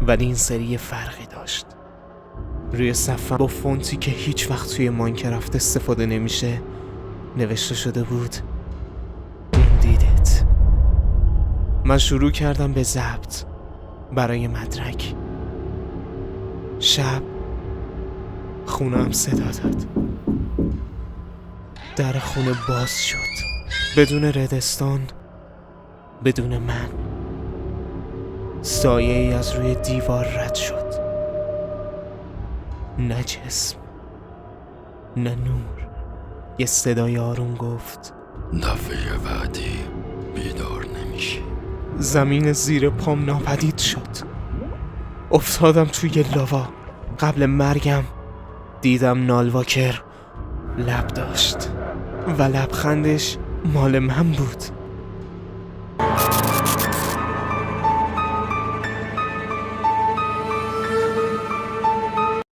ولی این سری فرقی داشت. روی صفحه با فونتی که هیچ وقت توی ماینکرافت استفاده نمیشه نوشته شده بود دیدت. من شروع کردم به ضبط برای مدرک. شب خونم صدا داد. در خونه باز شد بدون ردستان، بدون من. سایه ای از روی دیوار رد شد. نه جسم، نه نور. یه صدای آروم گفت دفعه بعدی بیدار نمیشی. زمین زیر پام ناپدید شد. افتادم توی لاوا. قبل مرگم دیدم نالواکر لب داشت و لبخندش مال من بود.